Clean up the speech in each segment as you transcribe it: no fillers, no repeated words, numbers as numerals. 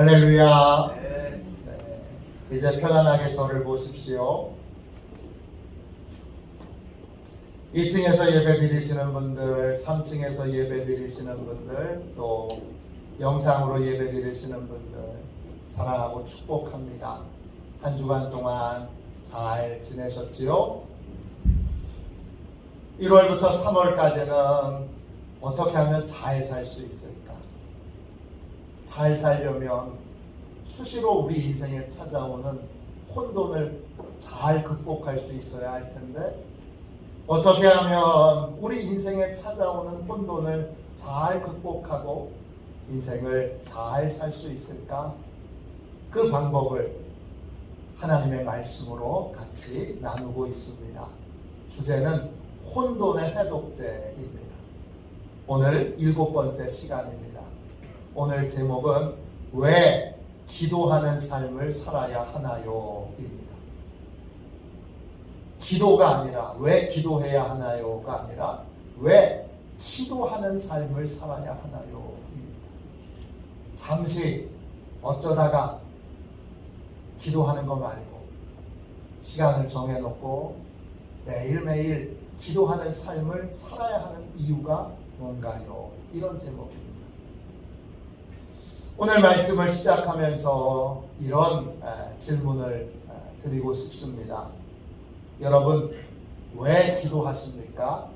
할렐루야. 이제 편안하게 저를 보십시오. 2층에서 예배 드리시는 분들, 3층에서 예배 드리시는 분들, 또 영상으로 예배 드리시는 분들 사랑하고 축복합니다. 한 주간 동안 잘 지내셨지요? 1월부터 3월까지는 어떻게 하면 잘 살 수 있을까? 잘 살려면 수시로 우리 인생에 찾아오는 혼돈을 잘 극복할 수 있어야 할 텐데, 어떻게 하면 우리 인생에 찾아오는 혼돈을 잘 극복하고 인생을 잘 살 수 있을까? 그 방법을 하나님의 말씀으로 같이 나누고 있습니다. 주제는 혼돈의 해독제입니다. 오늘 7번째 시간입니다. 오늘 제목은 왜 기도하는 삶을 살아야 하나요? 입니다. 기도가 아니라 왜 기도해야 하나요가 아니라 왜 기도하는 삶을 살아야 하나요? 입니다. 잠시 어쩌다가 기도하는 거 말고 시간을 정해놓고 매일매일 기도하는 삶을 살아야 하는 이유가 뭔가요? 이런 제목입니다. 오늘 말씀을 시작하면서 이런 질문을 드리고 싶습니다. 여러분, 왜 기도하십니까?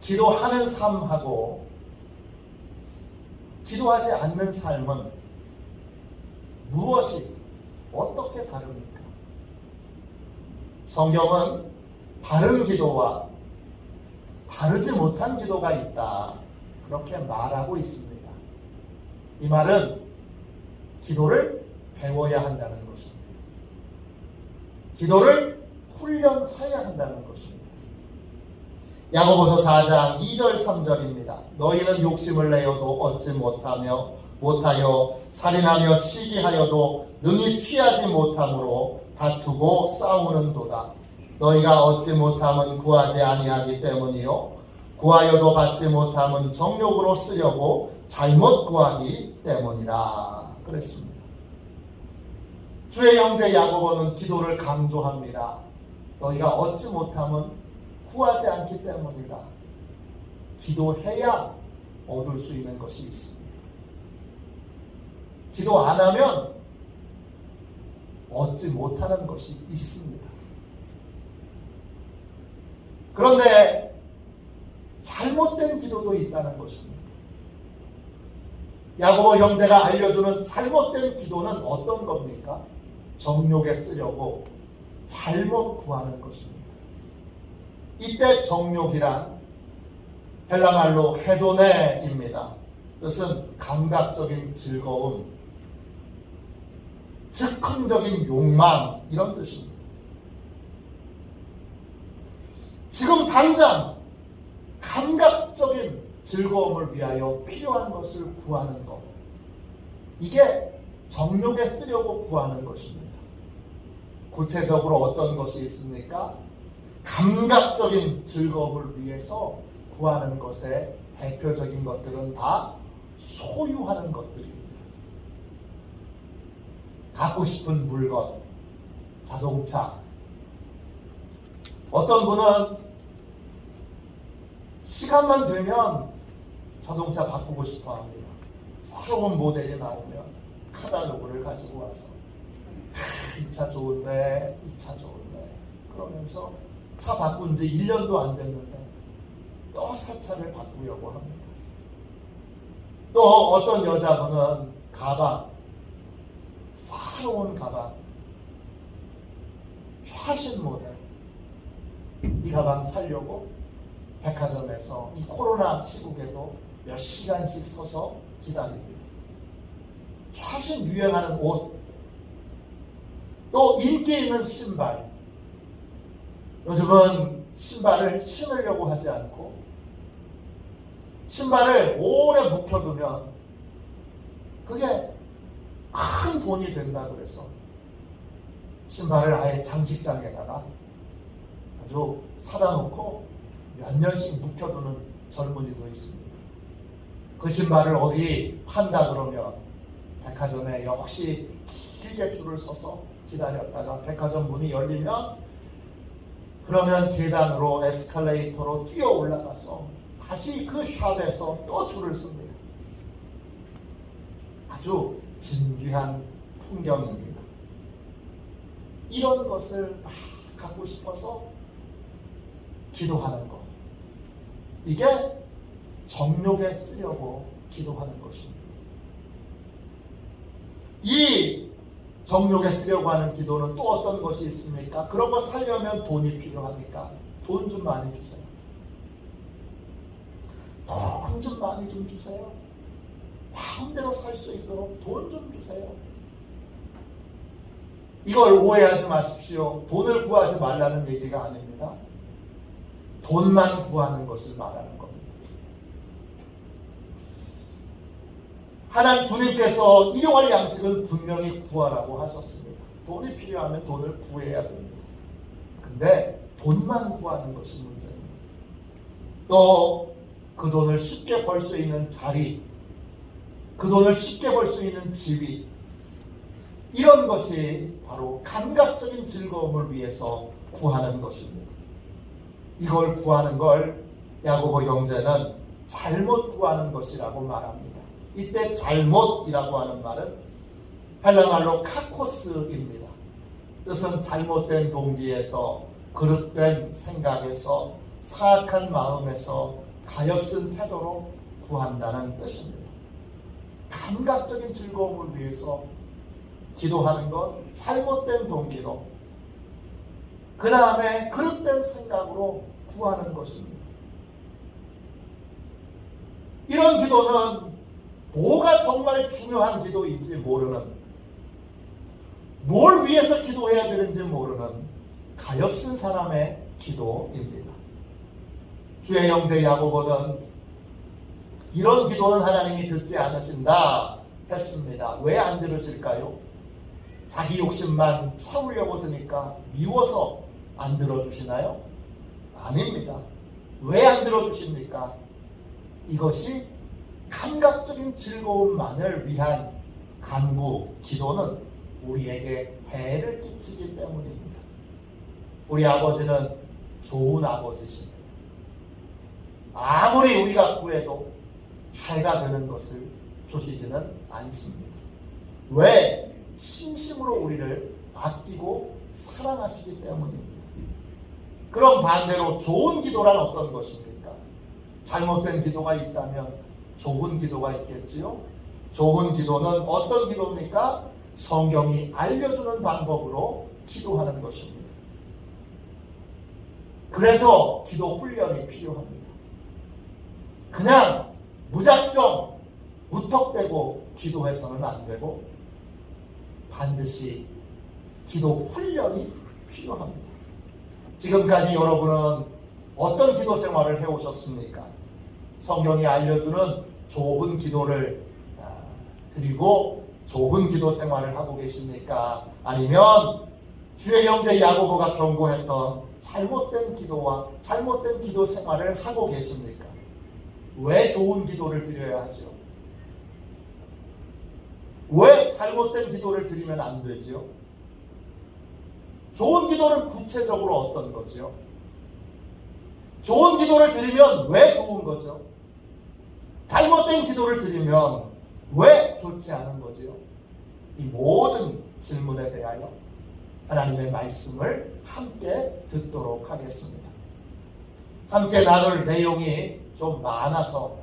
기도하는 삶하고 기도하지 않는 삶은 무엇이 어떻게 다릅니까? 성경은 바른 기도와 바르지 못한 기도가 있다, 그렇게 말하고 있습니다. 이 말은 기도를 배워야 한다는 것입니다. 기도를 훈련해야 한다는 것입니다. 야고보서 4장 2절 3절입니다. 너희는 욕심을 내어도 얻지 못하여 살인하며 시기하여도 능히 취하지 못함으로 다투고 싸우는도다. 너희가 얻지 못함은 구하지 아니하기 때문이요 구하여도 받지 못함은 정욕으로 쓰려고 잘못 구하기 때문이라 그랬습니다. 주의 형제 야고보는 기도를 강조합니다. 너희가 얻지 못함은 구하지 않기 때문이다. 기도해야 얻을 수 있는 것이 있습니다. 기도 안 하면 얻지 못하는 것이 있습니다. 그런데 잘못된 기도도 있다는 것입니다. 야고보 형제가 알려주는 잘못된 기도는 어떤 겁니까? 정욕에 쓰려고 잘못 구하는 것입니다. 이때 정욕이란 헬라말로 헤도네입니다. 뜻은 감각적인 즐거움, 즉흥적인 욕망, 이런 뜻입니다. 지금 당장 감각적인 즐거움을 위하여 필요한 것을 구하는 것, 이게 정욕에 쓰려고 구하는 것입니다. 구체적으로 어떤 것이 있습니까? 감각적인 즐거움을 위해서 구하는 것의 대표적인 것들은 다 소유하는 것들입니다. 갖고 싶은 물건, 자동차. 어떤 분은 시간만 되면 자동차 바꾸고 싶어 합니다. 새로운 모델이 나오면 카탈로그를 가지고 와서 이 차 좋은데, 이 차 좋은데 그러면서 차 바꾼 지 1년도 안 됐는데 또 새 차를 바꾸려고 합니다. 또 어떤 여자분은 가방, 새로운 가방, 최신 모델, 이 가방 사려고 백화점에서 이 코로나 시국에도 몇 시간씩 서서 기다립니다. 최신 유행하는 옷, 또 인기 있는 신발. 요즘은 신발을 신으려고 하지 않고 신발을 오래 묵혀두면 그게 큰 돈이 된다 그래서 신발을 아예 장식장에다가 아주 사다 놓고 몇 년씩 묵혀두는 젊은이도 있습니다. 그 신발을 어디 판다 그러면 백화점에 역시 길게 줄을 서서 기다렸다가 백화점 문이 열리면 그러면 계단으로 에스컬레이터로 뛰어 올라가서 다시 그 샵에서 또 줄을 씁니다. 아주 진귀한 풍경입니다. 이런 것을 막 갖고 싶어서 기도하는 것, 이게 정욕에 쓰려고 기도하는 것입니다. 이 정욕에 쓰려고 하는 기도는 또 어떤 것이 있습니까? 그런 거 살려면 돈이 필요하니까 돈 좀 많이 주세요. 돈 좀 많이 좀 주세요. 마음대로 살 수 있도록 돈 좀 주세요. 이걸 오해하지 마십시오. 돈을 구하지 말라는 얘기가 아닙니다. 돈만 구하는 것을 말하는 겁니다. 하나님 주님께서 일용할 양식은 분명히 구하라고 하셨습니다. 돈이 필요하면 돈을 구해야 됩니다. 근데 돈만 구하는 것이 문제입니다. 또 그 돈을 쉽게 벌 수 있는 자리, 그 돈을 쉽게 벌 수 있는 지위, 이런 것이 바로 감각적인 즐거움을 위해서 구하는 것입니다. 이걸 구하는 걸 야고보 형제는 잘못 구하는 것이라고 말합니다. 이때 잘못이라고 하는 말은 헬라말로 카코스입니다. 뜻은 잘못된 동기에서, 그릇된 생각에서, 사악한 마음에서, 가엾은 태도로 구한다는 뜻입니다. 감각적인 즐거움을 위해서 기도하는 것, 잘못된 동기로, 그 다음에 그릇된 생각으로 구하는 것입니다. 이런 기도는 뭐가 정말 중요한 기도인지 모르는, 뭘 위해서 기도해야 되는지 모르는 가엾은 사람의 기도입니다. 주의 형제 야고보는 이런 기도는 하나님이 듣지 않으신다 했습니다. 왜 안 들으실까요? 자기 욕심만 채우려고 드니까 미워서 안 들어주시나요? 아닙니다. 왜 안 들어주십니까? 이것이 감각적인 즐거움만을 위한 간구, 기도는 우리에게 해를 끼치기 때문입니다. 우리 아버지는 좋은 아버지십니다. 아무리 우리가 구해도 해가 되는 것을 주시지는 않습니다. 왜? 진심으로 우리를 아끼고 사랑하시기 때문입니다. 그럼 반대로 좋은 기도란 어떤 것입니까? 잘못된 기도가 있다면 좋은 기도가 있겠지요? 좋은 기도는 어떤 기도입니까? 성경이 알려주는 방법으로 기도하는 것입니다. 그래서 기도 훈련이 필요합니다. 그냥 무작정 무턱대고 기도해서는 안 되고 반드시 기도 훈련이 필요합니다. 지금까지 여러분은 어떤 기도 생활을 해오셨습니까? 성경이 알려주는 좋은 기도를 드리고 좋은 기도 생활을 하고 계십니까? 아니면 주의 형제 야고보가 경고했던 잘못된 기도와 잘못된 기도 생활을 하고 계십니까? 왜 좋은 기도를 드려야 하죠? 왜 잘못된 기도를 드리면 안 되죠? 좋은 기도는 구체적으로 어떤 거죠? 좋은 기도를 드리면 왜 좋은 거죠? 잘못된 기도를 드리면 왜 좋지 않은 거죠? 이 모든 질문에 대하여 하나님의 말씀을 함께 듣도록 하겠습니다. 함께 나눌 내용이 좀 많아서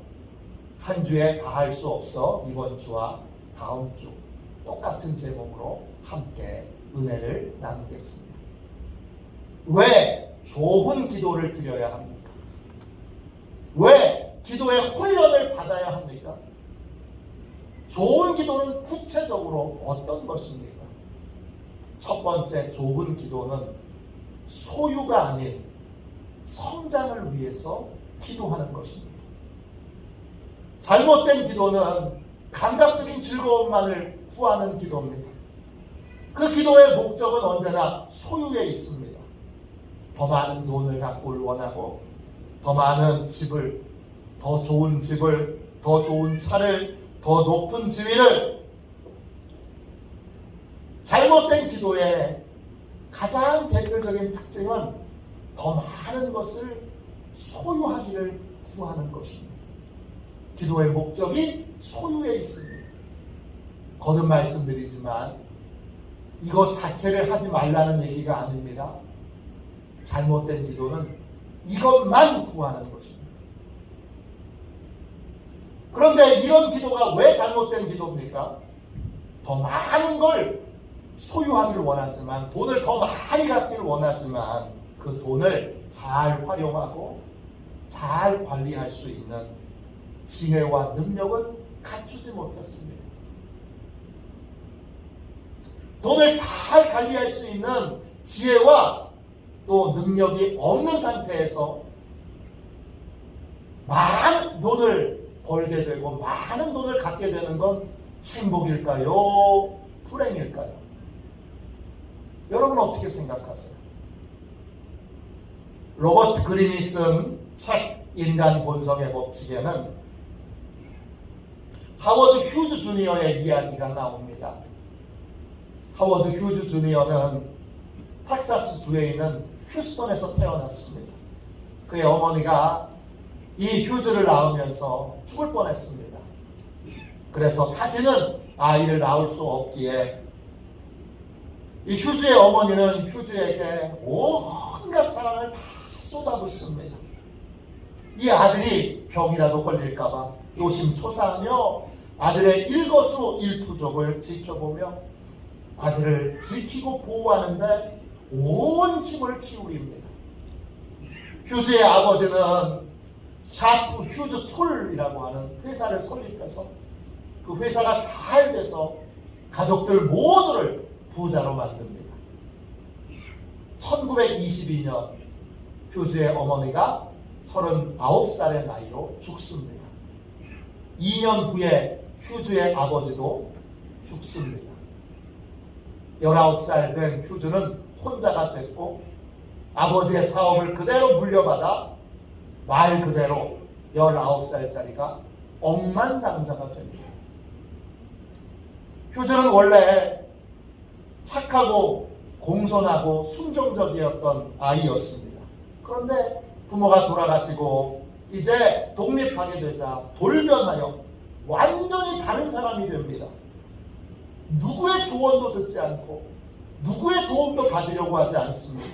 한 주에 다 할 수 없어 이번 주와 다음 주 똑같은 제목으로 함께 은혜를 나누겠습니다. 왜 좋은 기도를 드려야 합니까? 왜 기도의 훈련을 받아야 합니까? 좋은 기도는 구체적으로 어떤 것입니까? 첫 번째, 좋은 기도는 소유가 아닌 성장을 위해서 기도하는 것입니다. 잘못된 기도는 감각적인 즐거움만을 구하는 기도입니다. 그 기도의 목적은 언제나 소유에 있습니다. 더 많은 돈을 갖고 원하고, 더 많은 집을, 더 좋은 집을, 더 좋은 차를, 더 높은 지위를. 잘못된 기도의 가장 대표적인 특징은 더 많은 것을 소유하기를 구하는 것입니다. 기도의 목적이 소유에 있습니다. 거듭 말씀드리지만 이것 자체를 하지 말라는 얘기가 아닙니다. 잘못된 기도는 이것만 구하는 것입니다. 그런데 이런 기도가 왜 잘못된 기도입니까? 더 많은 걸 소유하기를 원하지만, 돈을 더 많이 갖기를 원하지만 그 돈을 잘 활용하고 잘 관리할 수 있는 지혜와 능력은 갖추지 못했습니다. 돈을 잘 관리할 수 있는 지혜와 또 능력이 없는 상태에서 많은 돈을 벌게 되고 많은 돈을 갖게 되는 건 행복일까요? 불행일까요? 여러분 어떻게 생각하세요? 로버트 그린이 쓴 책 인간 본성의 법칙에는 하워드 휴즈 주니어의 이야기가 나옵니다. 하워드 휴즈 주니어는 텍사스 주에 있는 휴스턴에서 태어났습니다. 그의 어머니가 이 휴즈를 낳으면서 죽을 뻔했습니다. 그래서 다시는 아이를 낳을 수 없기에 이 휴즈의 어머니는 휴즈에게 온갖 사랑을 다 쏟아붓습니다. 이 아들이 병이라도 걸릴까봐 노심초사하며 아들의 일거수일투족을 지켜보며 아들을 지키고 보호하는데 온 힘을 기울입니다. 휴즈의 아버지는 샤프 휴즈 툴이라고 하는 회사를 설립해서 그 회사가 잘 돼서 가족들 모두를 부자로 만듭니다. 1922년 휴즈의 어머니가 39살의 나이로 죽습니다. 2년 후에 휴즈의 아버지도 죽습니다. 19살 된 휴즈는 혼자가 됐고 아버지의 사업을 그대로 물려받아 말 그대로 19살짜리가 억만장자가 됩니다. 휴즈는 원래 착하고 공손하고 순종적이었던 아이였습니다. 그런데 부모가 돌아가시고 이제 독립하게 되자 돌변하여 완전히 다른 사람이 됩니다. 누구의 조언도 듣지 않고 누구의 도움도 받으려고 하지 않습니다.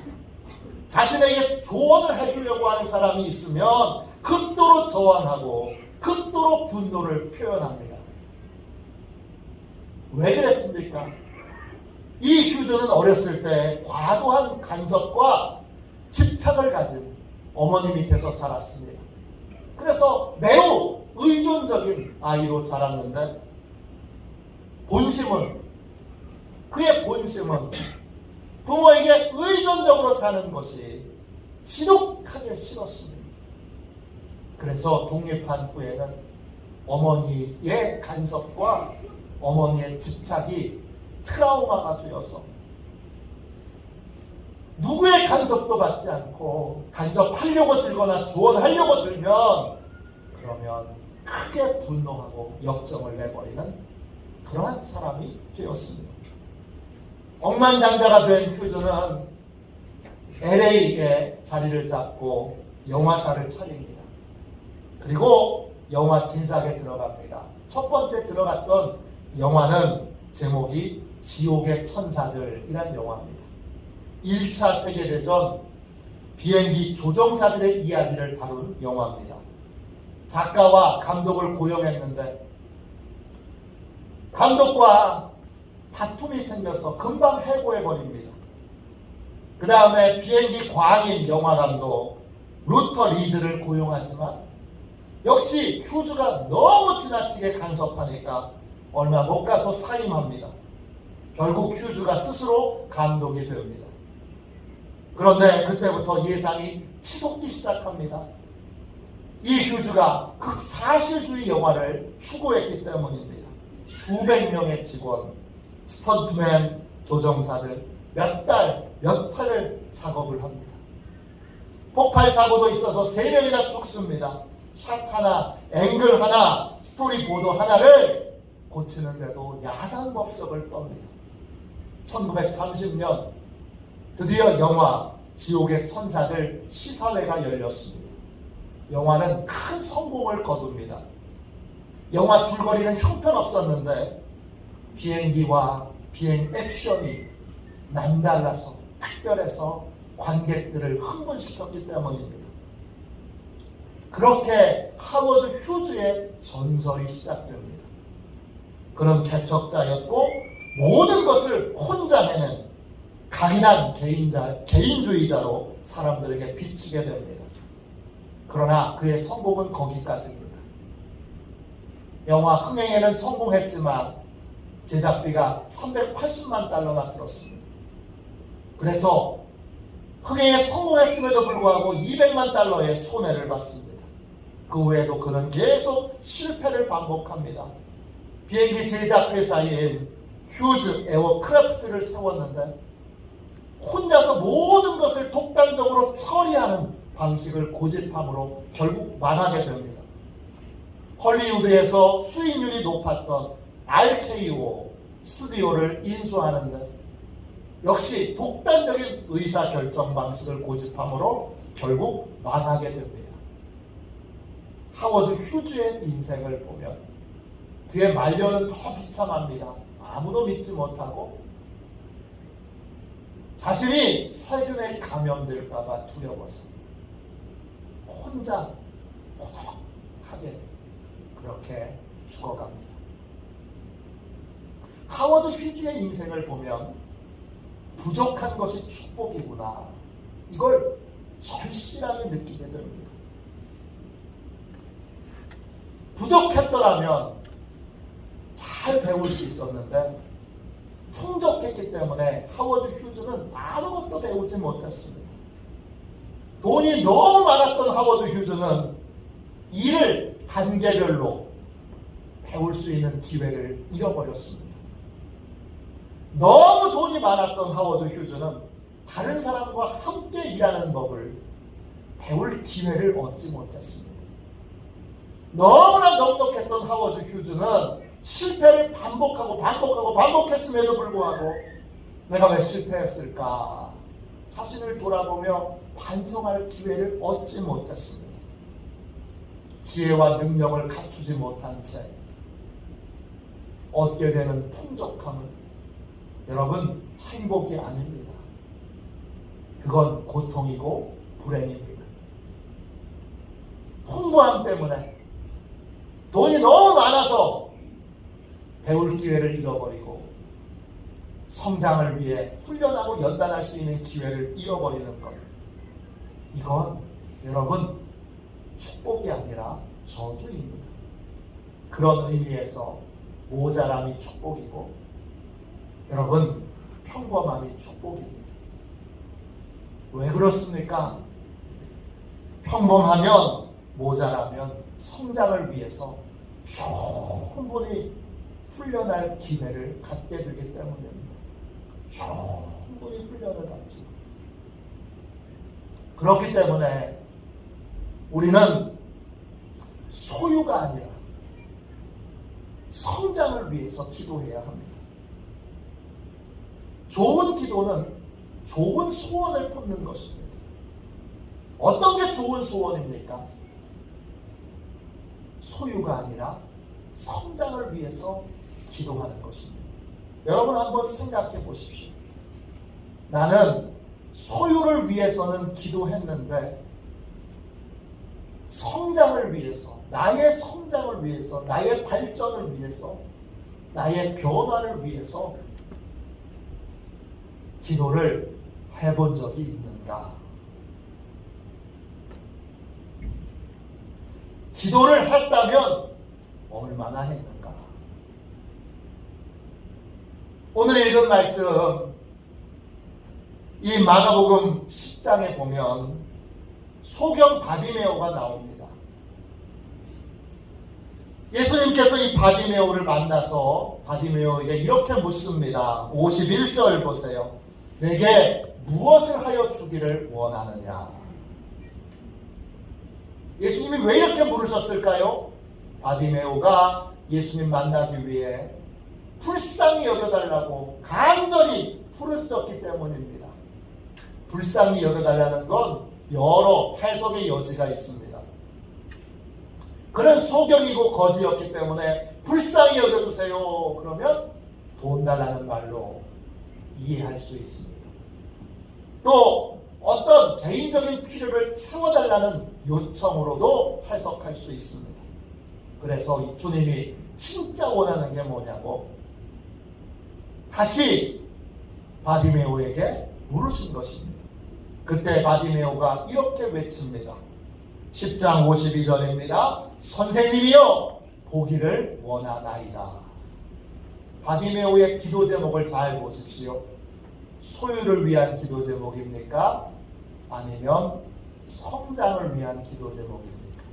자신에게 조언을 해주려고 하는 사람이 있으면 극도로 저항하고 극도로 분노를 표현합니다. 왜 그랬습니까? 이 휴즈는 어렸을 때 과도한 간섭과 집착을 가진 어머니 밑에서 자랐습니다. 그래서 매우 의존적인 아이로 자랐는데 그의 본심은 부모에게 의존적으로 사는 것이 지독하게 싫었습니다. 그래서 독립한 후에는 어머니의 간섭과 어머니의 집착이 트라우마가 되어서 누구의 간섭도 받지 않고 간섭하려고 들거나 조언하려고 들면 그러면 크게 분노하고 역정을 내버리는 그러한 사람이 되었습니다. 억만장자가 된 휴즈는 LA에 자리를 잡고 영화사를 차립니다. 그리고 영화 제작에 들어갑니다. 첫 번째 들어갔던 영화는 제목이 지옥의 천사들이란 영화입니다. 1차 세계대전 비행기 조종사들의 이야기를 다룬 영화입니다. 작가와 감독을 고용했는데 감독과 다툼이 생겨서 금방 해고해버립니다. 그 다음에 비행기 광인 영화감독 루터 리드를 고용하지만 역시 휴즈가 너무 지나치게 간섭하니까 얼마 못 가서 사임합니다. 결국 휴즈가 스스로 감독이 됩니다. 그런데 그때부터 예산이 치솟기 시작합니다. 이 휴즈가 극사실주의 영화를 추구했기 때문입니다. 수백 명의 직원, 스턴트맨, 조종사들 몇 달, 몇 해를 작업을 합니다. 폭발 사고도 있어서 3명이나 죽습니다. 샷 하나, 앵글 하나, 스토리보드 하나를 고치는데도 야단법석을 떱니다. 1930년 드디어 영화 지옥의 천사들 시사회가 열렸습니다. 영화는 큰 성공을 거둡니다. 영화 줄거리는 형편없었는데 비행기와 비행 액션이 남달라서 특별해서 관객들을 흥분시켰기 때문입니다. 그렇게 하워드 휴즈의 전설이 시작됩니다. 그는 개척자였고 모든 것을 혼자 해낸 강인한 개인주의자로 사람들에게 비치게 됩니다. 그러나 그의 성공은 거기까지입니다. 영화 흥행에는 성공했지만 제작비가 380만 달러나 들었습니다. 그래서 흥행에 성공했음에도 불구하고 200만 달러의 손해를 봤습니다. 그 후에도 그는 계속 실패를 반복합니다. 비행기 제작 회사인 휴즈 에어크래프트를 세웠는데 혼자서 모든 것을 독단적으로 처리하는 방식을 고집함으로 결국 망하게 됩니다. 헐리우드에서 수익률이 높았던 RKO 스튜디오를 인수하는데 역시 독단적인 의사결정 방식을 고집함으로 결국 망하게 됩니다. 하워드 휴즈의 인생을 보면 그의 말년은 더 비참합니다. 아무도 믿지 못하고 자신이 세균에 감염될까봐 두려워서 혼자 고독하게 그렇게 죽어갑니다. 하워드 휴즈의 인생을 보면 부족한 것이 축복이구나, 이걸 절실하게 느끼게 됩니다. 부족했더라면 잘 배울 수 있었는데 풍족했기 때문에 하워드 휴즈는 아무것도 배우지 못했습니다. 돈이 너무 많았던 하워드 휴즈는 일을 단계별로 배울 수 있는 기회를 잃어버렸습니다. 너무 돈이 많았던 하워드 휴즈는 다른 사람과 함께 일하는 법을 배울 기회를 얻지 못했습니다. 너무나 넉넉했던 하워드 휴즈는 실패를 반복했음에도 불구하고 내가 왜 실패했을까 자신을 돌아보며 반성할 기회를 얻지 못했습니다. 지혜와 능력을 갖추지 못한 채 얻게 되는 풍족함은 여러분 행복이 아닙니다. 그건 고통이고 불행입니다. 풍부함 때문에 돈이 너무 많아서 배울 기회를 잃어버리고 성장을 위해 훈련하고 연단할 수 있는 기회를 잃어버리는 것, 이건 여러분 축복이 아니라 저주입니다. 그런 의미에서 모자람이 축복이고 여러분 평범함이 축복입니다. 왜 그렇습니까? 평범하면 모자라면 성장을 위해서 충분히 훈련할 기회를 갖게 되기 때문입니다. 충분히 훈련을 받지. 그렇기 때문에 우리는 소유가 아니라 성장을 위해서 기도해야 합니다. 좋은 기도는 좋은 소원을 품는 것입니다. 어떤 게 좋은 소원입니까? 소유가 아니라 성장을 위해서 기도하는 것입니다. 여러분 한번 생각해 보십시오. 나는 소유를 위해서는 기도했는데 성장을 위해서, 나의 성장을 위해서, 나의 발전을 위해서, 나의 변화를 위해서 기도를 해본 적이 있는가? 기도를 했다면 얼마나 했는가? 오늘 읽은 말씀, 이 마가복음 10장에 보면 소경 바디메오가 나옵니다. 예수님께서 이 바디메오를 만나서 바디메오에게 이렇게 묻습니다. 51절 보세요. 내게 무엇을 하여 주기를 원하느냐? 예수님이 왜 이렇게 물으셨을까요? 바디메오가 예수님 만나기 위해 불쌍히 여겨달라고 간절히 부르셨기 때문입니다. 불쌍히 여겨달라는 건 여러 해석의 여지가 있습니다. 그는 소경이고 거지였기 때문에 불쌍히 여겨주세요. 그러면 돈 달라는 말로 이해할 수 있습니다. 또 어떤 개인적인 필요를 채워달라는 요청으로도 해석할 수 있습니다. 그래서 주님이 진짜 원하는 게 뭐냐고 다시 바디메오에게 물으신 것입니다. 그때 바디메오가 이렇게 외칩니다. 10장 52절입니다. 선생님이여 보기를 원하나이다. 바디메오의 기도 제목을 잘 보십시오. 소유를 위한 기도 제목입니까? 아니면 성장을 위한 기도 제목입니까?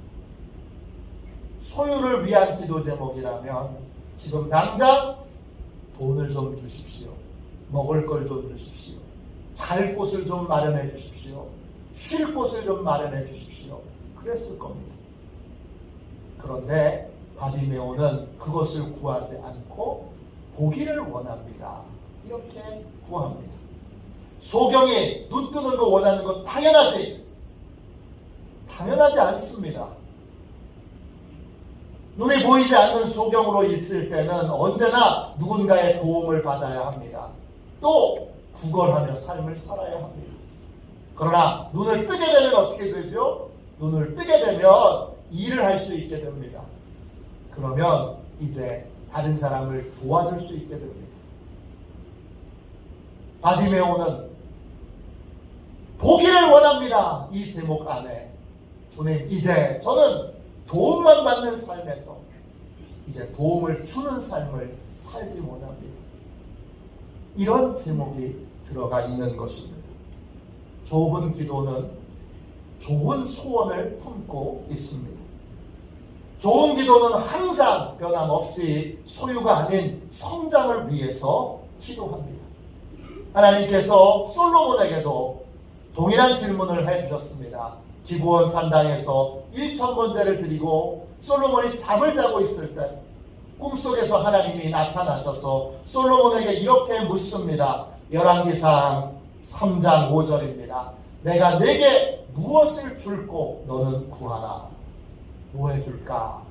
소유를 위한 기도 제목이라면 지금 당장 돈을 좀 주십시오. 먹을 걸 좀 주십시오. 잘 곳을 좀 마련해 주십시오. 쉴 곳을 좀 마련해 주십시오. 그랬을 겁니다. 그런데 바디메오는 그것을 구하지 않고 보기를 원합니다. 이렇게 구합니다. 소경이 눈 뜨는 거 원하는 거 당연하지? 당연하지 않습니다. 눈이 보이지 않는 소경으로 있을 때는 언제나 누군가의 도움을 받아야 합니다. 또 구걸하며 삶을 살아야 합니다. 그러나 눈을 뜨게 되면 어떻게 되죠? 눈을 뜨게 되면 일을 할 수 있게 됩니다. 그러면 이제 다른 사람을 도와줄 수 있게 됩니다. 바디메오는 보기를 원합니다. 이 제목 안에 주님, 이제 저는 도움만 받는 삶에서 이제 도움을 주는 삶을 살기 원합니다. 이런 제목이 들어가 있는 것입니다. 좁은 기도는 좋은 소원을 품고 있습니다. 좋은 기도는 항상 변함없이 소유가 아닌 성장을 위해서 기도합니다. 하나님께서 솔로몬에게도 동일한 질문을 해주셨습니다. 기브온 산당에서 1,000번제를 드리고 솔로몬이 잠을 자고 있을 때 꿈속에서 하나님이 나타나셔서 솔로몬에게 이렇게 묻습니다. 열왕기상 3장 5절입니다. 내가 내게 무엇을 줄고 너는 구하라. 뭐 해줄까?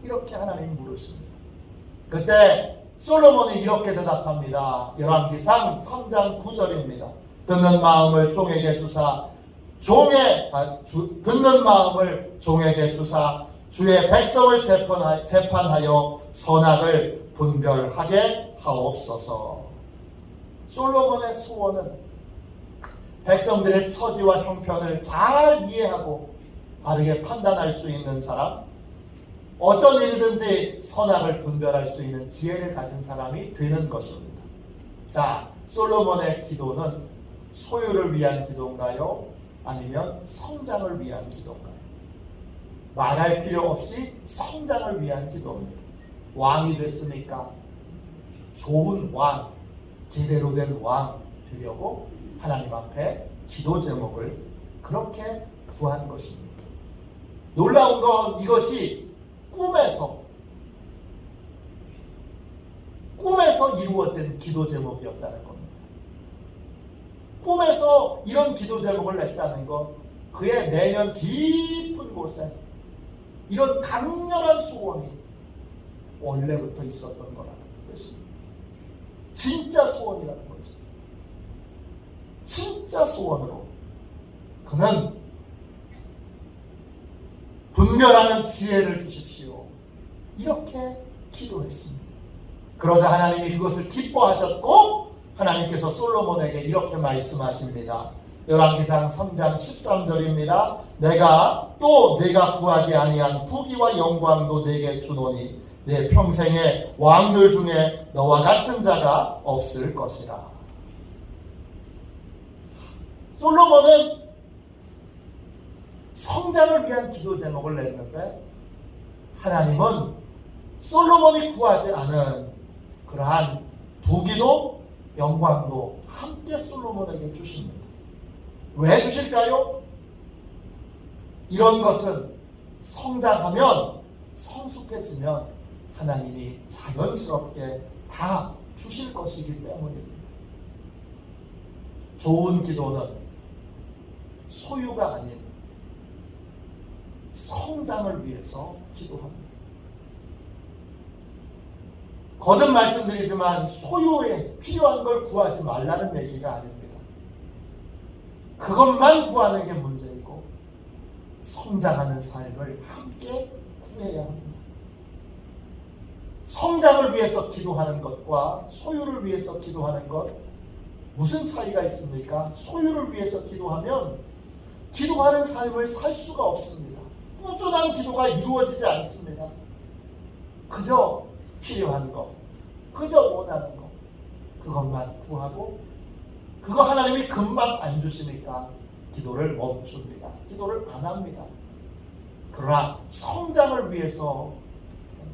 이렇게 하나님 물으십니다. 그때 솔로몬이 이렇게 대답합니다. 열왕기상 3장 9절입니다. 듣는 마음을 종에게 주사 듣는 마음을 종에게 주사 주의 백성을 재판하여 선악을 분별하게 하옵소서. 솔로몬의 소원은 백성들의 처지와 형편을 잘 이해하고 바르게 판단할 수 있는 사람, 어떤 일이든지 선악을 분별할 수 있는 지혜를 가진 사람이 되는 것입니다. 자, 솔로몬의 기도는 소유를 위한 기도인가요? 아니면 성장을 위한 기도인가요? 말할 필요 없이 성장을 위한 기도입니다. 왕이 됐으니까 좋은 왕, 제대로 된 왕 되려고 하나님 앞에 기도 제목을 그렇게 구한 것입니다. 놀라운 건 이것이 꿈에서 이루어진 기도 제목이었다는 겁니다. 꿈에서 이런 기도 제목을 냈다는 것, 그의 내면 깊은 곳에 이런 강렬한 소원이 원래부터 있었던 거라는 뜻입니다. 진짜 소원이라는 거죠. 진짜 소원으로 그는 분별하는 지혜를 주십시오. 이렇게 기도했습니다. 그러자 하나님이 그것을 기뻐하셨고 하나님께서 솔로몬에게 이렇게 말씀하십니다. 열왕기상 3장 13절입니다. 내가 구하지 아니한 부귀와 영광도 내게 주노니 내 평생에 왕들 중에 너와 같은 자가 없을 것이라. 솔로몬은 성장을 위한 기도 제목을 냈는데 하나님은 솔로몬이 구하지 않은 그러한 부귀도 영광도 함께 솔로몬에게 주십니다. 왜 주실까요? 이런 것은 성장하면, 성숙해지면 하나님이 자연스럽게 다 주실 것이기 때문입니다. 좋은 기도는 소유가 아닌 성장을 위해서 기도합니다. 거듭 말씀드리지만 소유에 필요한 걸 구하지 말라는 얘기가 아닙니다. 그것만 구하는 게 문제이고 성장하는 삶을 함께 구해야 합니다. 성장을 위해서 기도하는 것과 소유를 위해서 기도하는 것, 무슨 차이가 있습니까? 소유를 위해서 기도하면 기도하는 삶을 살 수가 없습니다. 꾸준한 기도가 이루어지지 않습니다. 그저 필요한 것, 그저 원하는 것, 그것만 구하고 그거 하나님이 금방 안 주시니까 기도를 멈춥니다. 기도를 안 합니다. 그러나 성장을 위해서,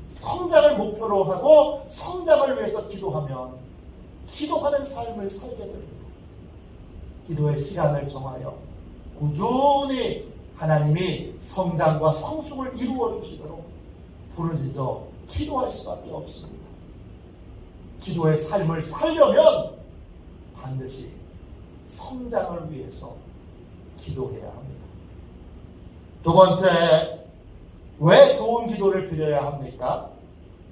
성장을 목표로 하고 성장을 위해서 기도하면 기도하는 삶을 살게 됩니다. 기도의 시간을 정하여 꾸준히 하나님이 성장과 성숙을 이루어 주시도록 부르짖어 기도할 수밖에 없습니다. 기도의 삶을 살려면 반드시 성장을 위해서 기도해야 합니다. 두 번째, 왜 좋은 기도를 드려야 합니까?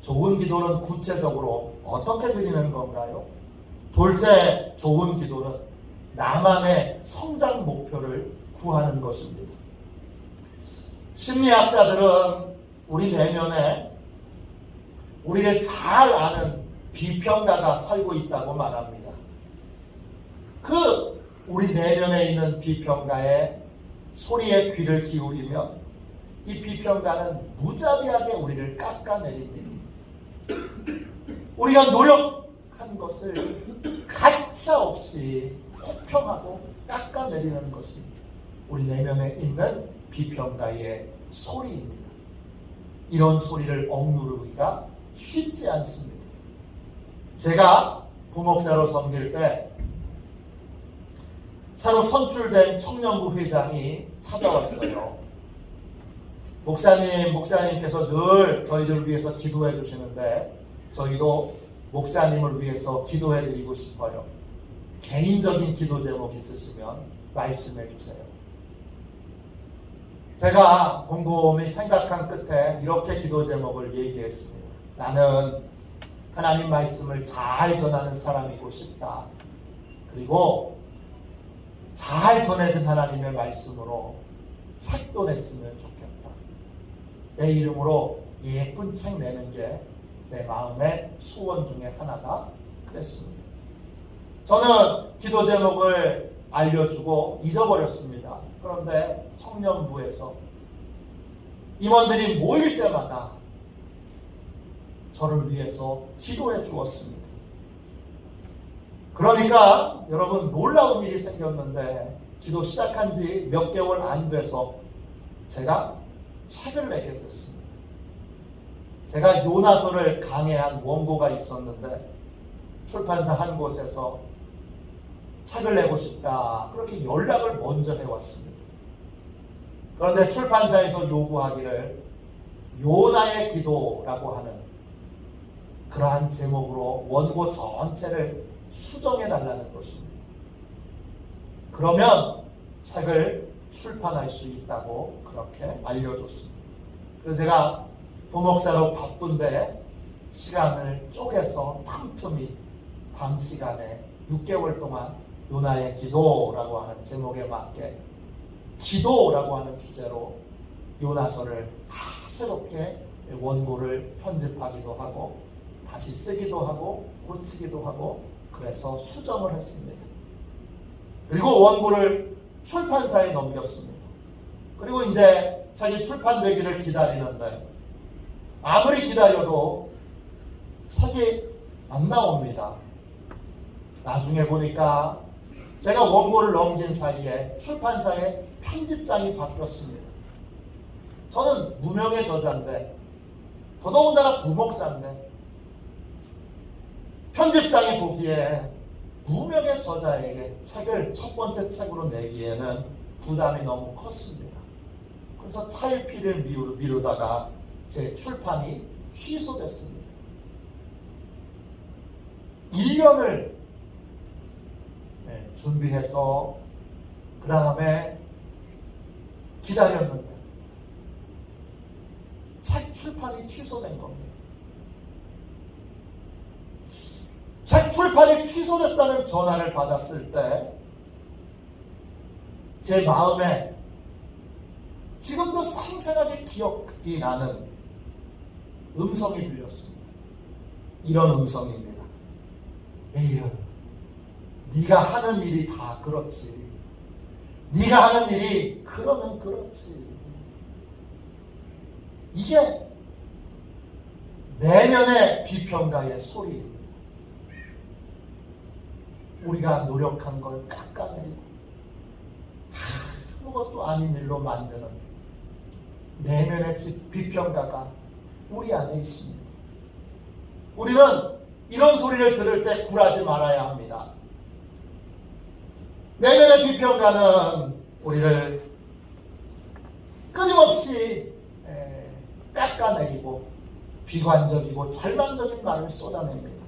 좋은 기도는 구체적으로 어떻게 드리는 건가요? 둘째, 좋은 기도는 나만의 성장 목표를 구하는 것입니다. 심리학자들은 우리 내면에 우리를 잘 아는 비평가가 살고 있다고 말합니다. 그 우리 내면에 있는 비평가의 소리에 귀를 기울이면 이 비평가는 무자비하게 우리를 깎아내립니다. 우리가 노력한 것을 가차없이 혹평하고 깎아내리는 것이 우리 내면에 있는 비평가의 소리입니다. 이런 소리를 억누르기가 쉽지 않습니다. 제가 부목사로 섬길 때 새로 선출된 청년부 회장이 찾아왔어요. 목사님께서 늘 저희들 위해서 기도해 주시는데 저희도 목사님을 위해서 기도해 드리고 싶어요. 개인적인 기도 제목 있으시면 말씀해 주세요. 제가 곰곰이 생각한 끝에 이렇게 기도 제목을 얘기했습니다. 나는 하나님 말씀을 잘 전하는 사람이고 싶다. 그리고 잘 전해진 하나님의 말씀으로 책도 냈으면 좋겠다. 내 이름으로 예쁜 책 내는 게 내 마음의 소원 중에 하나다. 그랬습니다. 저는 기도 제목을 알려주고 잊어버렸습니다. 그런데 청년부에서 임원들이 모일 때마다 저를 위해서 기도해 주었습니다. 그러니까 여러분 놀라운 일이 생겼는데 기도 시작한 지 몇 개월 안 돼서 제가 책을 내게 됐습니다. 제가 요나서를 강해한 원고가 있었는데 출판사 한 곳에서 책을 내고 싶다. 그렇게 연락을 먼저 해왔습니다. 그런데 출판사에서 요구하기를 요나의 기도라고 하는 그러한 제목으로 원고 전체를 수정해달라는 것입니다. 그러면 책을 출판할 수 있다고 그렇게 알려줬습니다. 그래서 제가 부목사로 바쁜데 시간을 쪼개서 틈틈이 밤 시간에 6개월 동안 요나의 기도라고 하는 제목에 맞게 기도라고 하는 주제로 요나서를 다 새롭게 원고를 편집하기도 하고 다시 쓰기도 하고 고치기도 하고 그래서 수정을 했습니다. 그리고 원고를 출판사에 넘겼습니다. 그리고 이제 책이 출판되기를 기다리는데 아무리 기다려도 책이 안 나옵니다. 나중에 보니까 제가 원고를 넘긴 사이에 출판사의 편집장이 바뀌었습니다. 저는 무명의 저자인데 더더군다나 부목사인데 편집장이 보기에 무명의 저자에게 책을 첫 번째 책으로 내기에는 부담이 너무 컸습니다. 그래서 차일피일 미루다가 제 출판이 취소됐습니다. 1년을 준비해서 그 다음에 기다렸는데 책 출판이 취소된 겁니다. 책 출판이 취소됐다는 전화를 받았을 때 제 마음에 지금도 생생하게 기억이 나는 음성이 들렸습니다. 이런 음성입니다. 에휴, 네가 하는 일이 다 그렇지. 네가 하는 일이 그러면 그렇지. 이게 내면의 비평가의 소리입니다. 우리가 노력한 걸 깎아내리고 아무것도 아닌 일로 만드는 내면의 비평가가 우리 안에 있습니다. 우리는 이런 소리를 들을 때 굴하지 말아야 합니다. 내면의 비평가는 우리를 끊임없이 깎아내리고 비관적이고 절망적인 말을 쏟아냅니다.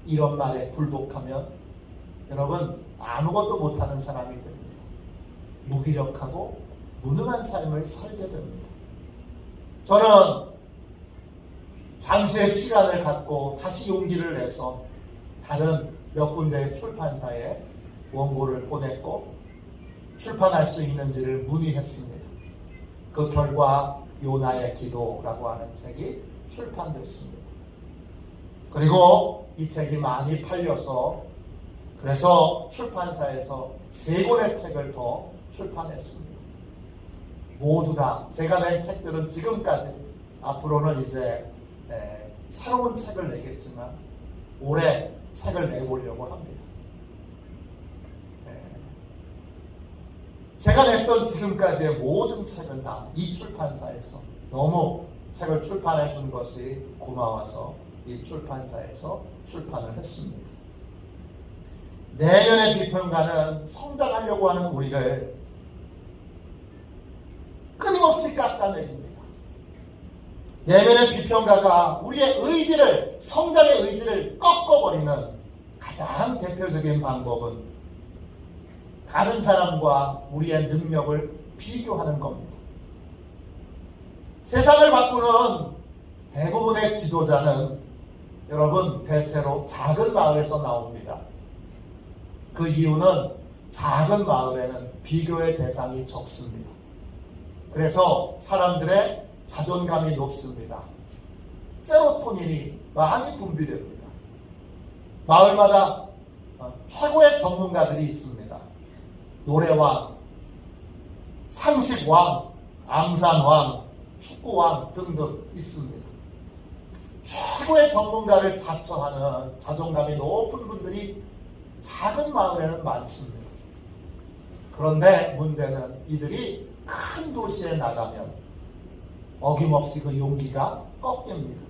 이런 말에 굴복하면 여러분 아무것도 못하는 사람이 됩니다. 무기력하고 무능한 삶을 살게 됩니다. 저는 잠시의 시간을 갖고 다시 용기를 내서 다른 몇 군데의 출판사에 원고를 보냈고 출판할 수 있는지를 문의했습니다. 그 결과 요나의 기도라고 하는 책이 출판됐습니다. 그리고 이 책이 많이 팔려서 그래서 출판사에서 3권의 책을 더 출판했습니다. 모두 다 제가 낸 책들은 지금까지 앞으로는 이제 새로운 책을 내겠지만 올해 책을 내보려고 합니다. 제가 냈던 지금까지의 모든 책은 다 이 출판사에서 너무 책을 출판해 준 것이 고마워서 이 출판사에서 출판을 했습니다. 내면의 비평가는 성장하려고 하는 우리를 끊임없이 깎아내립니다. 내면의 비평가가 우리의 의지를, 성장의 의지를 꺾어버리는 가장 대표적인 방법은 다른 사람과 우리의 능력을 비교하는 겁니다. 세상을 바꾸는 대부분의 지도자는 여러분 대체로 작은 마을에서 나옵니다. 그 이유는 작은 마을에는 비교의 대상이 적습니다. 그래서 사람들의 자존감이 높습니다. 세로토닌이 많이 분비됩니다. 마을마다 최고의 전문가들이 있습니다. 노래왕, 상식왕, 암산왕, 축구왕 등등 있습니다. 최고의 전문가를 자처하는 자존감이 높은 분들이 작은 마을에는 많습니다. 그런데 문제는 이들이 큰 도시에 나가면 어김없이 그 용기가 꺾입니다.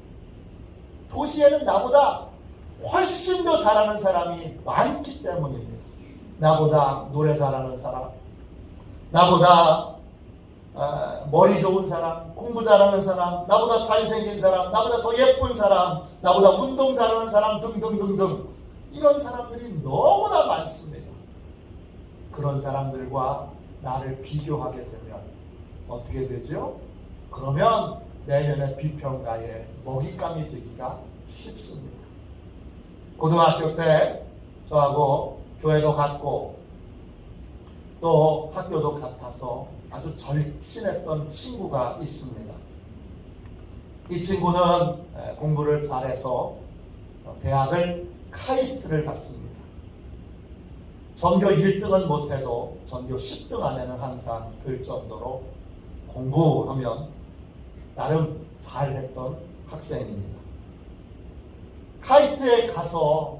도시에는 나보다 훨씬 더 잘하는 사람이 많기 때문입니다. 나보다 노래 잘하는 사람, 나보다 머리 좋은 사람, 공부 잘하는 사람, 나보다 잘생긴 사람, 나보다 더 예쁜 사람, 나보다 운동 잘하는 사람 등등등등 이런 사람들이 너무나 많습니다. 그런 사람들과 나를 비교하게 되면 어떻게 되죠? 그러면 내면의 비평가에 먹잇감이 되기가 쉽습니다. 고등학교 때 저하고 교회도 같고 또 학교도 같아서 아주 절친했던 친구가 있습니다. 이 친구는 공부를 잘해서 대학을 카이스트를 갔습니다. 전교 1등은 못해도 전교 10등 안에는 항상 들 정도로 공부하면 나름 잘했던 학생입니다. 카이스트에 가서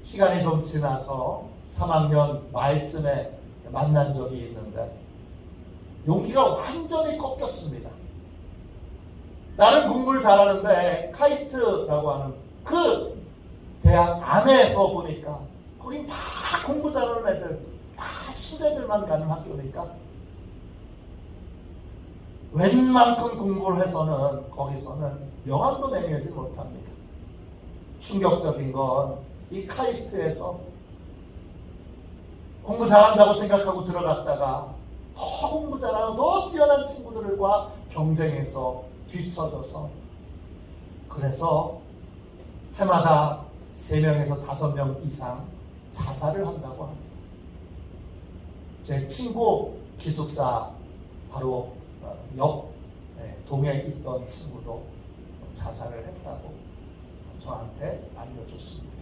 시간이 좀 지나서 3학년 말쯤에 만난 적이 있는데 용기가 완전히 꺾였습니다. 나는 공부를 잘하는데 카이스트라고 하는 그 대학 안에서 보니까 거긴 다 공부 잘하는 애들, 다 수재들만 가는 학교니까 웬만큼 공부를 해서는 거기서는 명함도 내밀지 못합니다. 충격적인 건 이 카이스트에서 공부 잘한다고 생각하고 들어갔다가 더 공부 잘하는 더 뛰어난 친구들과 경쟁해서 뒤처져서, 그래서 해마다 3명에서 5명 이상 자살을 한다고 합니다. 제 친구 기숙사 바로 옆 동에 있던 친구도 자살을 했다고 저한테 알려줬습니다.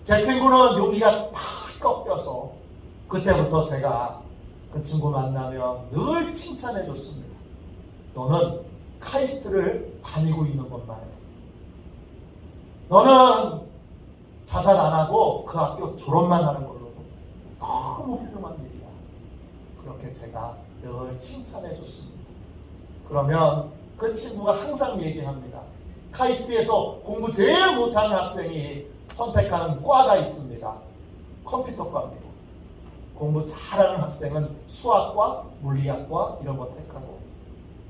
제 친구는 용기가 팍 꺾여서 그때부터 제가 그 친구 만나면 늘 칭찬해 줬습니다. 너는 카이스트를 다니고 있는 것만 해도, 너는 자살 안 하고 그 학교 졸업만 하는 걸로도 너무 훌륭한 일이야. 그렇게 제가 늘 칭찬해 줬습니다. 그러면 그 친구가 항상 얘기합니다. 카이스트에서 공부 제일 못하는 학생이 선택하는 과가 있습니다. 컴퓨터과입니다. 공부 잘하는 학생은 수학과, 물리학과 이런 거 택하고,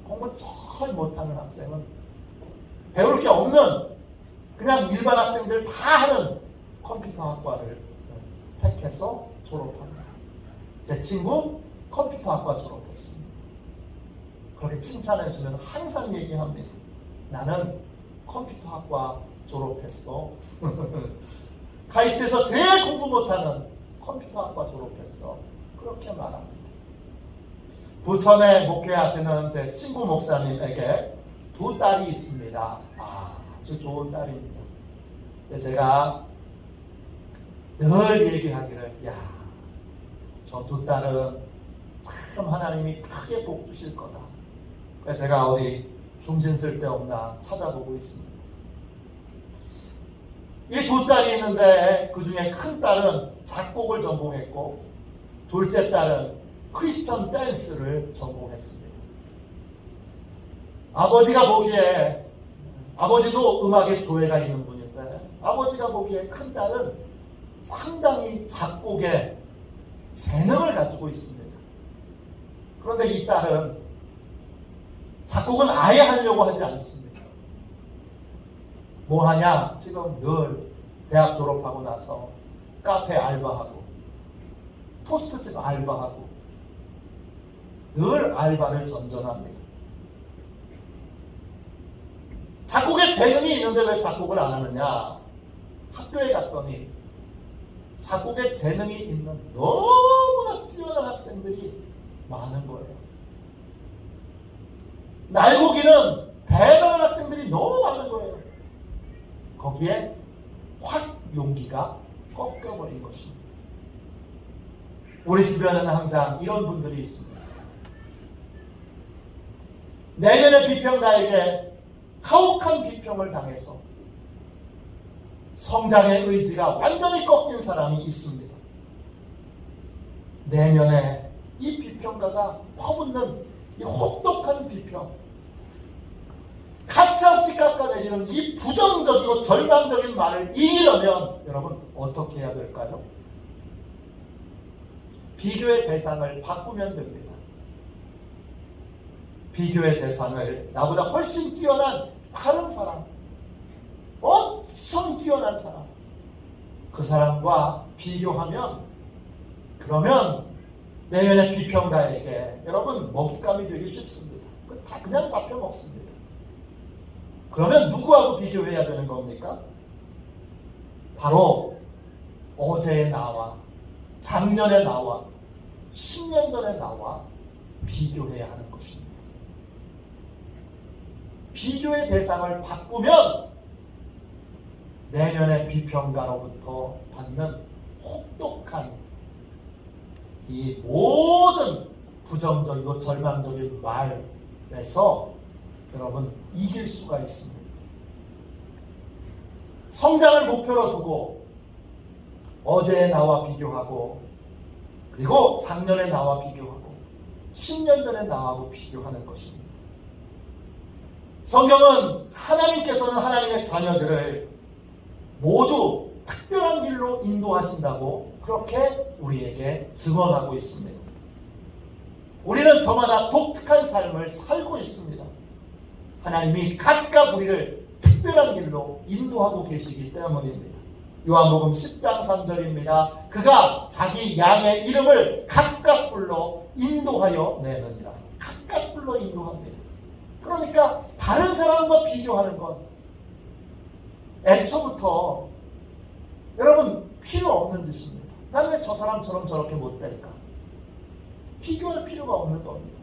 공부 잘 못하는 학생은 배울 게 없는 그냥 일반 학생들 다 하는 컴퓨터학과를 택해서 졸업합니다. 제 친구 컴퓨터학과 졸업했습니다. 그렇게 칭찬해주면 항상 얘기합니다. 나는 컴퓨터학과 졸업했어. 카이스트에서 제일 공부 못하는 컴퓨터학과 졸업했어. 그렇게 말합니다. 부천에 목회하시는 제 친구 목사님에게 2 딸이 있습니다. 아주 좋은 딸입니다. 근데 제가 늘 얘기하기를, 저 2 딸은 참 하나님이 크게 복 주실 거다. 그래서 제가 어디 중신 쓸 데 없나 찾아보고 있습니다. 이 2 딸이 있는데 그 중에 큰 딸은 작곡을 전공했고, 둘째 딸은 크리스천 댄스를 전공했습니다. 아버지가 보기에, 아버지도 음악에 조예가 있는 분인데, 아버지가 보기에 큰 딸은 상당히 작곡에 재능을 가지고 있습니다. 그런데 이 딸은 작곡은 아예 하려고 하지 않습니다. 뭐 하냐? 지금 늘 대학 졸업하고 나서 카페 알바하고, 토스트집 알바하고, 늘 알바를 전전합니다. 작곡에 재능이 있는데 왜 작곡을 안 하느냐? 학교에 갔더니 작곡에 재능이 있는 너무나 뛰어난 학생들이 많은 거예요. 날고기는 대단한 학생들이 너무 많은 거예요. 거기에 확 용기가 꺾여버린 것입니다. 우리 주변에는 항상 이런 분들이 있습니다. 내면의 비평가에게 가혹한 비평을 당해서 성장의 의지가 완전히 꺾인 사람이 있습니다. 내면에 이 비평가가 퍼붓는 이 혹독한 비평, 가차없이 깎아내리는 이 부정적이고 절망적인 말을 이기려면 여러분 어떻게 해야 될까요? 비교의 대상을 바꾸면 됩니다. 비교의 대상을 나보다 훨씬 뛰어난 다른 사람, 엄청 뛰어난 사람, 그 사람과 비교하면, 그러면 내면의 비평가에게 여러분 먹잇감이 되기 쉽습니다. 다 그냥 잡혀 먹습니다. 그러면 누구하고 비교해야 되는 겁니까? 바로 어제의 나와, 작년의 나와, 10년 전의 나와 비교해야 하는 것입니다. 비교의 대상을 바꾸면 내면의 비평가로부터 받는 혹독한 이 모든 부정적이고 절망적인 말에서 여러분 이길 수가 있습니다. 성장을 목표로 두고 어제의 나와 비교하고, 그리고 작년의 나와 비교하고, 10년 전의 나하고 비교하는 것입니다. 성경은 하나님께서는 하나님의 자녀들을 모두 특별한 길로 인도하신다고 그렇게 우리에게 증언하고 있습니다. 우리는 저마다 독특한 삶을 살고 있습니다. 하나님이 각각 우리를 특별한 길로 인도하고 계시기 때문입니다. 요한복음 10장 3절입니다. 그가 자기 양의 이름을 각각 불러 인도하여 내느니라. 각각 불러 인도합니다. 그러니까 다른 사람과 비교하는 것 애초부터 여러분 필요 없는 짓입니다. 나는 왜 저 사람처럼 저렇게 못 될까? 비교할 필요가 없는 겁니다.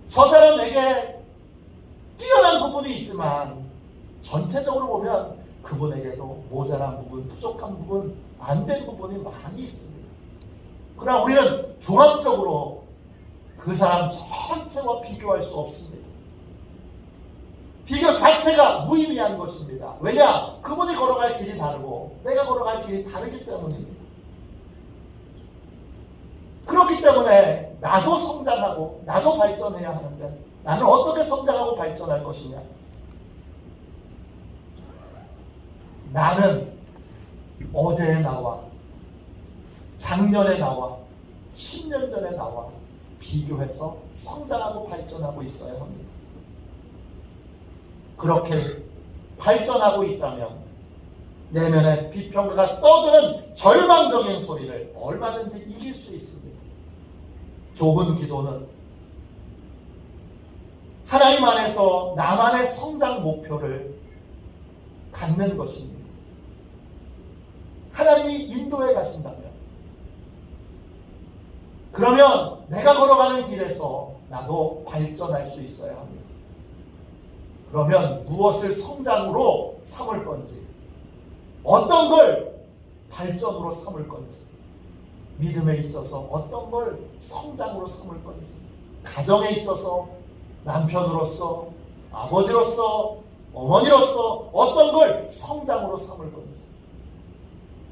저 사람에게 뛰어난 부분이 있지만 전체적으로 보면 그분에게도 모자란 부분, 부족한 부분, 안 된 부분이 많이 있습니다. 그러나 우리는 종합적으로 그 사람 전체와 비교할 수 없습니다. 비교 자체가 무의미한 것입니다. 왜냐? 그분이 걸어갈 길이 다르고 내가 걸어갈 길이 다르기 때문입니다. 그렇기 때문에 나도 성장하고 나도 발전해야 하는데 나는 어떻게 성장하고 발전할 것이냐? 나는 어제의 나와 작년의 나와 10년 전의 나와 비교해서 성장하고 발전하고 있어야 합니다. 그렇게 발전하고 있다면 내면의 비평가가 떠드는 절망적인 소리를 얼마든지 이길 수 있습니다. 좁은 기도는 하나님 안에서 나만의 성장 목표를 갖는 것입니다. 하나님이 인도해 가신다면 그러면 내가 걸어가는 길에서 나도 발전할 수 있어야 합니다. 그러면 무엇을 성장으로 삼을 건지 어떤 걸 발전으로 삼을 건지 믿음에 있어서 어떤 걸 성장으로 삼을 건지 가정에 있어서 남편으로서 아버지로서 어머니로서 어떤 걸 성장으로 삼을 건지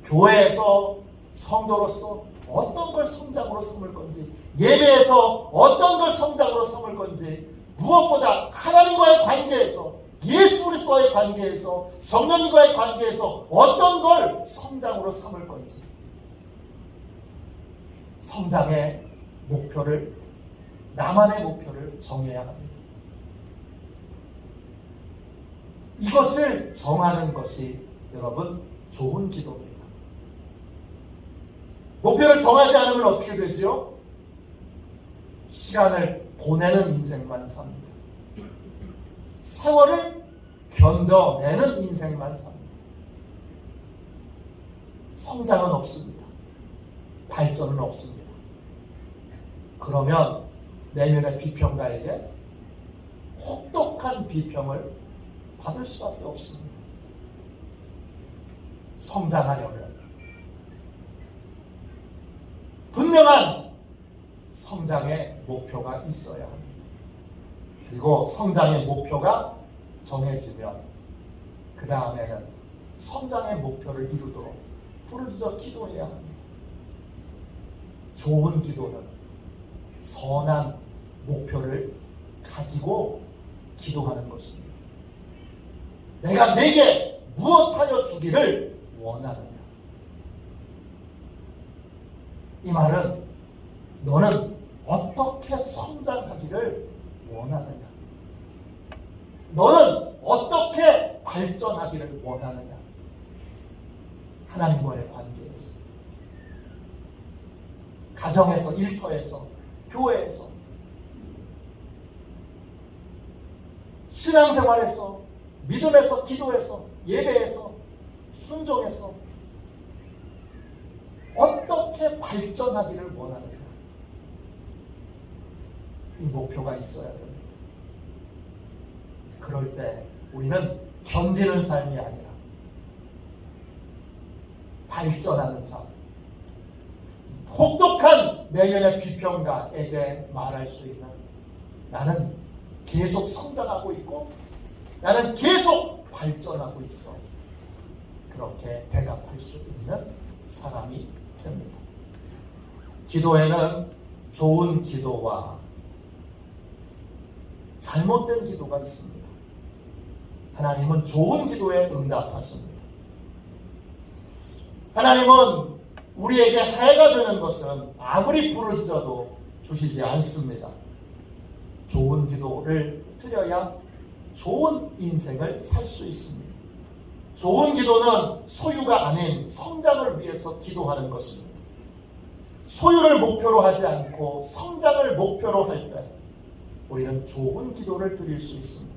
교회에서 성도로서 어떤 걸 성장으로 삼을 건지 예배에서 어떤 걸 성장으로 삼을 건지 무엇보다 하나님과의 관계에서 예수 그리스도와의 관계에서 성령님과의 관계에서 어떤 걸 성장으로 삼을 건지 성장의 목표를 나만의 목표를 정해야 합니다. 이것을 정하는 것이 여러분 좋은 기도입니다. 목표를 정하지 않으면 어떻게 되죠? 시간을 보내는 인생만 삽니다. 세월을 견뎌내는 인생만 삽니다. 성장은 없습니다. 발전은 없습니다. 그러면 내면의 비평가에게 혹독한 비평을 받을 수밖에 없습니다. 성장하려면 분명한 성장의 목표가 있어야 합니다. 그리고 성장의 목표가 정해지면 그 다음에는 성장의 목표를 이루도록 부르짖어 기도해야 합니다. 좋은 기도는 선한 목표를 가지고 기도하는 것입니다. 내가 내게 무엇하여 주기를 원하느냐? 이 말은 너는 어떻게 성장하기를 원하느냐? 너는 어떻게 발전하기를 원하느냐? 하나님과의 관계에서, 가정에서, 일터에서, 교회에서, 신앙생활에서, 믿음에서, 기도에서, 예배에서, 순종에서 어떻게 발전하기를 원하느냐? 이 목표가 있어야 됩니다. 그럴 때 우리는 견디는 삶이 아니라 발전하는 삶, 혹독한 내면의 비평가에게 말할 수 있는 나는 계속 성장하고 있고 나는 계속 발전하고 있어. 그렇게 대답할 수 있는 사람이 됩니다. 기도에는 좋은 기도와 잘못된 기도가 있습니다. 하나님은 좋은 기도에 응답하십니다. 하나님은 우리에게 해가 되는 것은 아무리 부르짖어도 주시지 않습니다. 좋은 기도를 드려야 좋은 인생을 살 수 있습니다. 좋은 기도는 소유가 아닌 성장을 위해서 기도하는 것입니다. 소유를 목표로 하지 않고 성장을 목표로 할 때 우리는 좋은 기도를 드릴 수 있습니다.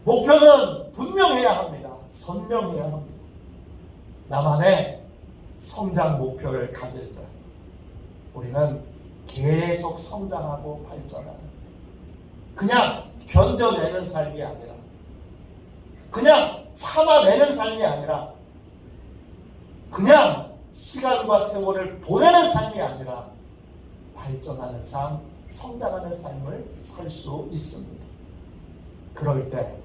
목표는 분명해야 합니다. 선명해야 합니다. 나만의 성장 목표를 가질 때 우리는 계속 성장하고 발전하는, 그냥 견뎌내는 삶이 아니라, 그냥 참아내는 삶이 아니라, 그냥 시간과 세월을 보내는 삶이 아니라 발전하는 삶, 성장하는 삶을 살 수 있습니다. 그럴 때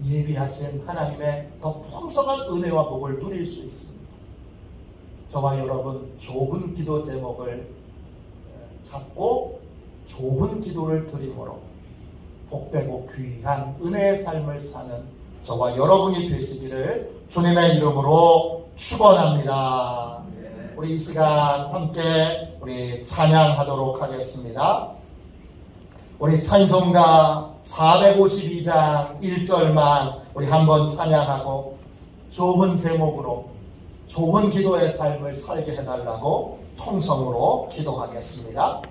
예비하신 하나님의 더 풍성한 은혜와 복을 누릴 수 있습니다. 저와 여러분 좁은 기도 제목을 잡고 좁은 기도를 드림으로 복되고 귀한 은혜의 삶을 사는 저와 여러분이 되시기를 주님의 이름으로 축원합니다. 우리 이 시간 함께 우리 찬양하도록 하겠습니다. 우리 찬송가 452장 1절만 우리 한번 찬양하고 좋은 제목으로 좋은 기도의 삶을 살게 해달라고 통성으로 기도하겠습니다.